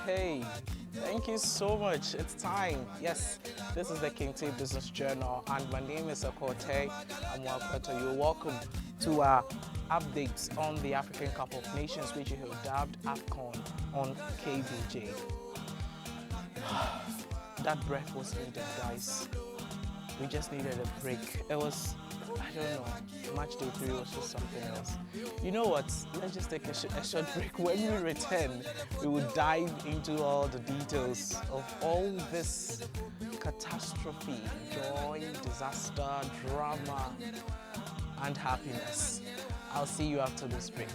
Hey, thank you so much. It's time. Yes, this is the KBJ Business Journal, and my name is Akote. I'm Wakoto. You're welcome to our updates on the African Cup of Nations, which you have dubbed AFCON on KBJ. That breath was needed, guys. We just needed a break. It was, I don't know, match day 3 was just something else. You know what? Let's just take a short break. When we return, we will dive into all the details of all this catastrophe, joy, disaster, drama, and happiness. I'll see you after this break.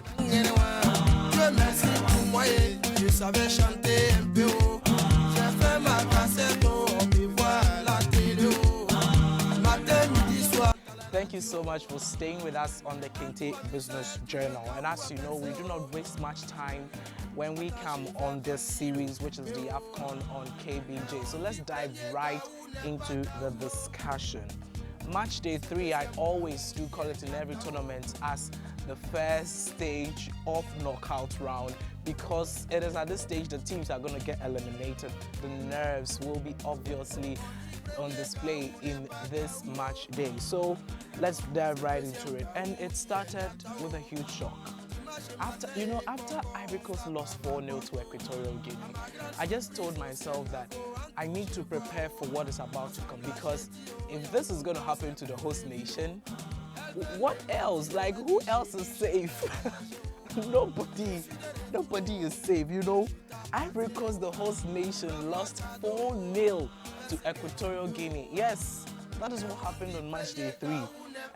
Thank you so much for staying with us on the KBJ Business Journal. And as you know, we do not waste much time when we come on this series, which is the AFCON on KBJ. So let's dive right into the discussion. Match day 3, I always do call it in every tournament as the first stage of knockout round, because it is at this stage the teams are going to get eliminated. The nerves will be obviously on display in this match day. So let's dive right into it. And it started with a huge shock. After Ivory Coast lost 4-0 to Equatorial Guinea, I just told myself that I need to prepare for what is about to come, because if this is going to happen to the host nation, what else? Like, who else is safe? Nobody is safe, you know. Ivory Coast, the host nation, lost 4-0 to Equatorial Guinea. Yes, that is what happened on match day 3.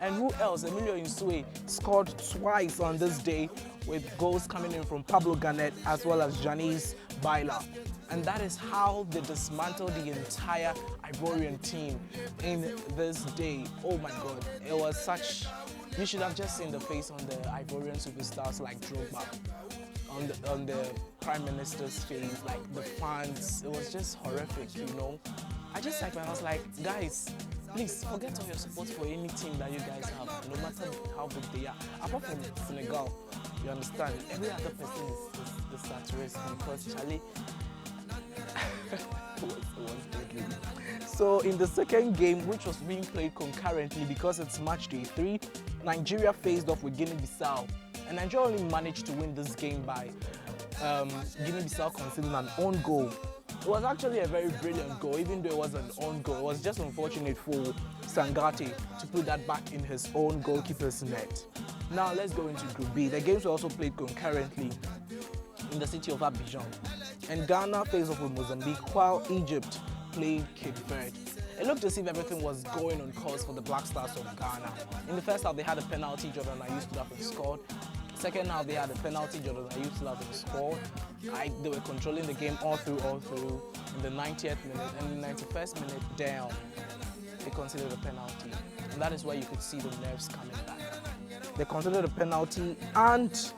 And who else? Emilio Insue scored twice on this day, with goals coming in from Pablo Garnett as well as Janice Baila. And that is how they dismantled the entire Ivorian team in this day. Oh my God, it was such... You should have just seen the face on the Ivorian superstars like Drogba, on the Prime Minister's face, like the fans. It was just horrific, you know. I was like, guys, please forget all your support for any team that you guys have, no matter how big they are. Apart from Senegal, you understand, every other person is at risk, because Charlie was deadly. So in the second game, which was being played concurrently because it's match day 3, Nigeria faced off with Guinea-Bissau, and Nigeria only managed to win this game by Guinea-Bissau conceding an own goal. It was actually a very brilliant goal, even though it was an own goal. It was just unfortunate for Sangate to put that back in his own goalkeeper's net. Now let's go into Group B. The games were also played concurrently in the city of Abidjan. And Ghana faced off with Mozambique, while Egypt played Cape Verde. It looked as if everything was going on course for the Black Stars of Ghana. In the first half, they had a penalty. Jordan Ayew stood up and scored. Second half, they had a penalty. Jordan Ayew stood up and scored. They were controlling the game all through. In the 90th minute and in the 91st minute, down, they considered a penalty. And that is where you could see the nerves coming back. They considered a penalty, and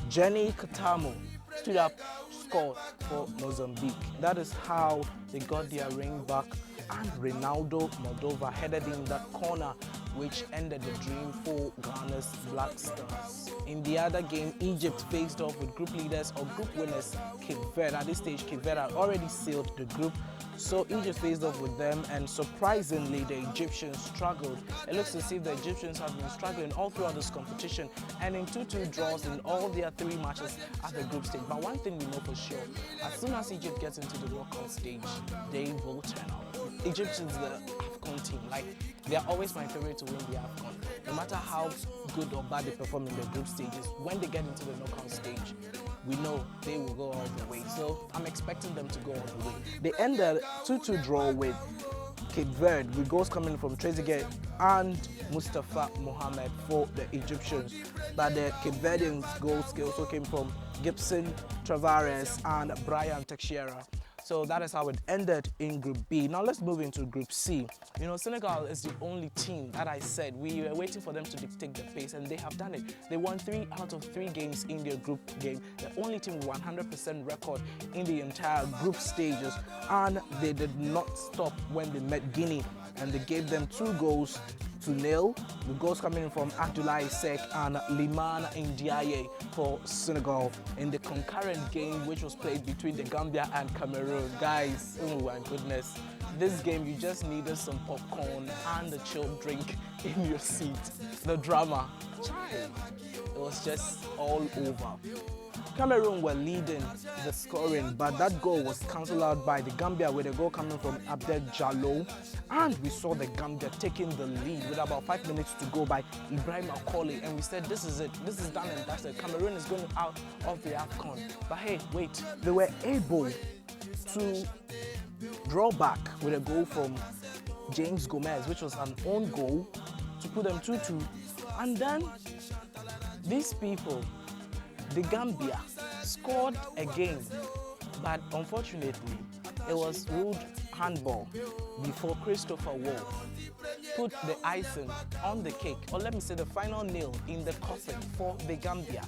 Jenny Katamo stood up, scored for Mozambique. That is how they got their ring back, and Ronaldo Moldova headed in that corner, which ended the dream for Ghana's Black Stars. In the other game, Egypt faced off with group leaders or group winners Cape Verde. At this stage, Cape Verde had already sealed the group, so Egypt faced off with them, and surprisingly, the Egyptians struggled. It looks as if the Egyptians have been struggling all throughout this competition, and in 2-2 draws in all their 3 matches at the group stage. But one thing we know for sure, as soon as Egypt gets into the knockout stage, they will turn out. Egypt is the AFCON team. Like, they are always my favorite to win the AFCON. No matter how good or bad they perform in the group stages, when they get into the knockout stage, we know they will go all the way. So I'm expecting them to go all the way. They ended 2-2 draw with Cape Verde, with goals coming from Trezeguet and Mustafa Mohamed for the Egyptians. But the Cape Verdeans' goals also came from Gibson, Tavares, and Brian Teixeira. So that is how it ended in Group B. Now let's move into Group C. You know, Senegal is the only team that I said we were waiting for them to dictate the pace, and they have done it. They won 3 out of 3 games in their group game. The only team with 100% record in the entire group stages, and they did not stop when they met Guinea and they gave them 2-0. The goals coming in from Abdoulaye Seck and Liman Ndiaye for Senegal in the concurrent game which was played between the Gambia and Cameroon. Guys, oh my goodness. This game, you just needed some popcorn and a chilled drink in your seat. The drama, it was just all over. Cameroon were leading the scoring, but that goal was cancelled out by the Gambia with a goal coming from Abdel Jallow. And we saw the Gambia taking the lead with about 5 minutes to go by Ibrahim Akoli. And we said, this is it. This is done and dusted. Cameroon is going out of the AFCON. But hey, wait. They were able to draw back with a goal from James Gomez, which was an own goal, to put them 2-2. And then these people, the Gambia, scored again, but unfortunately it was ruled handball before Christopher Wall put the icing on the cake, or let me say the final nail in the coffin for the Gambia.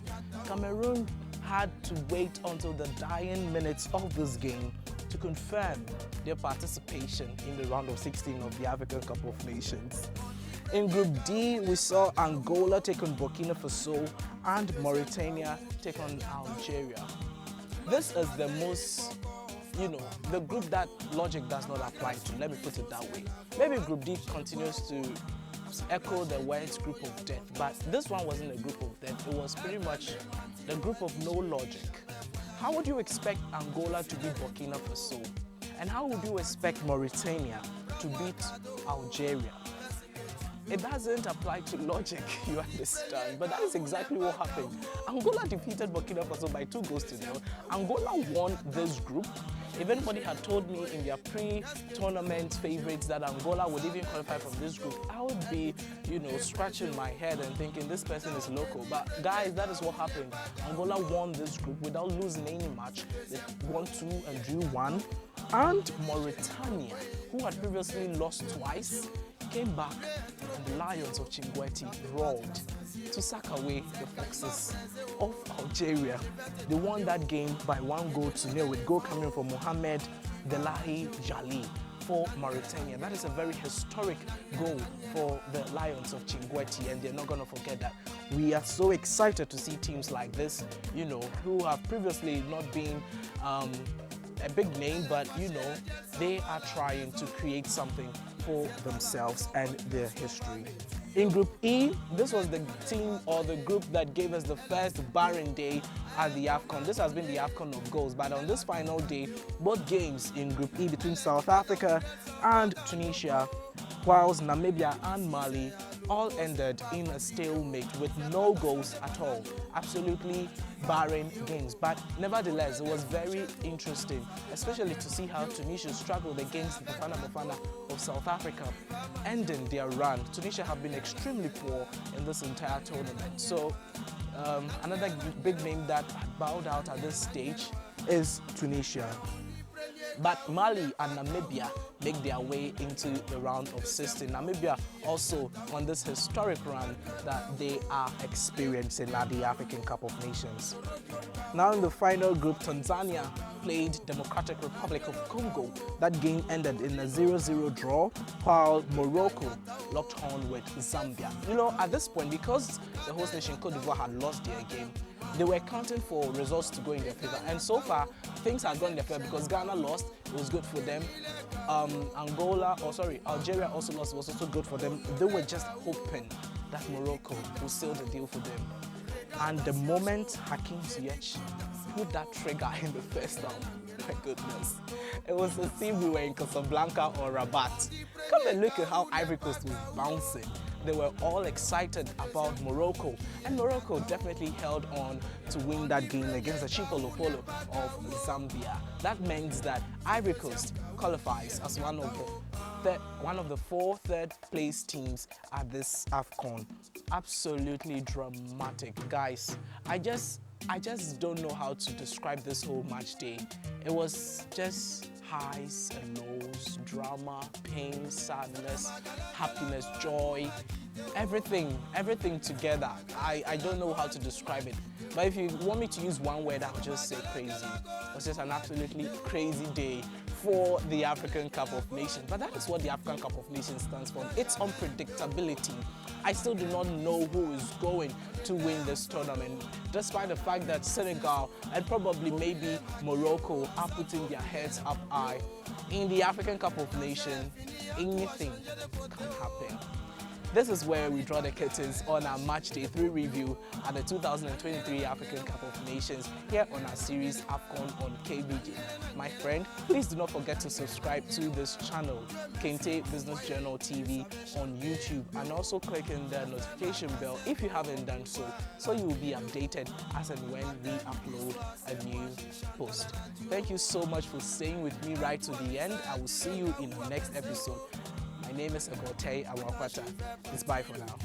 Cameroon had to wait until the dying minutes of this game to confirm their participation in the round of 16 of the African Cup of Nations. In Group D, we saw Angola take on Burkina Faso and Mauritania take on Algeria. This is the most, the group that logic does not apply to, let me put it that way. Maybe Group D continues to echo the words group of death, but this one wasn't a group of death. It was pretty much the group of no logic. How would you expect Angola to beat Burkina Faso? And how would you expect Mauritania to beat Algeria? It doesn't apply to logic, you understand, but that is exactly what happened. Angola defeated Burkina Faso by 2-0. Angola won this group. If anybody had told me in their pre-tournament favorites that Angola would even qualify from this group, I would be, scratching my head and thinking this person is local. But guys, that is what happened. Angola won this group without losing any match. They won 2 and drew 1. And Mauritania, who had previously lost twice, came back, and the Lions of Chinguetti roared to sack away the Foxes of Algeria. They won that game by 1-0 with goal coming from Mohamed Delahi Jali for Mauritania. That is a very historic goal for the Lions of Chinguetti, and they're not going to forget that. We are so excited to see teams like this, who have previously not been a big name, but they are trying to create something for themselves and their history. In Group E, this was the team or the group that gave us the first barren day at the AFCON. This has been the AFCON of goals, but on this final day, both games in Group E between South Africa and Tunisia, whilst Namibia and Mali all ended in a stalemate with no goals at all. Absolutely barren games, but nevertheless it was very interesting, especially to see how Tunisia struggled against the Bafana of South Africa, ending their run. Tunisia have been extremely poor in this entire tournament. So another big name that bowed out at this stage is Tunisia. But Mali and Namibia make their way into the round of 16. Namibia also on this historic run that they are experiencing at the African Cup of Nations. Now in the final group, Tanzania played Democratic Republic of Congo. That game ended in a 0-0 draw, while Morocco locked horn with Zambia. At this point, because the host nation Cote d'Ivoire had lost their game, they were counting for results to go in their favor, and so far things have gone in their favor because Ghana lost. It was good for them. Algeria also lost. It was also good for them. They were just hoping that Morocco would seal the deal for them. And the moment Hakim Ziyech put that trigger in the first half, my goodness, it was as if we were in Casablanca or Rabat. Come and look at how Ivory Coast was bouncing. They were all excited about Morocco, and Morocco definitely held on to win that game against the Chipolopolo of Zambia. That means that Ivory Coast qualifies as one of the 4 third-place teams at this AFCON. Absolutely dramatic, guys. I just don't know how to describe this whole match day. It was just highs and lows, drama, pain, sadness, happiness, joy, everything together. I don't know how to describe it. But if you want me to use one word, I'll just say crazy. It was just an absolutely crazy day for the African Cup of Nations. But that is what the African Cup of Nations stands for. It's unpredictability. I still do not know who is going to win this tournament, despite the fact that Senegal and probably maybe Morocco are putting their heads up high. In the African Cup of Nations, anything can happen. This is where we draw the curtains on our Match Day 3 review at the 2023 African Cup of Nations here on our series AFCON on KBJ. My friend, please do not forget to subscribe to this channel, Kente Business Journal TV on YouTube, and also click on the notification bell if you haven't done so, so you will be updated as and when we upload a new post. Thank you so much for staying with me right to the end. I will see you in the next episode. My name is Agote Awakwata. It's bye for now.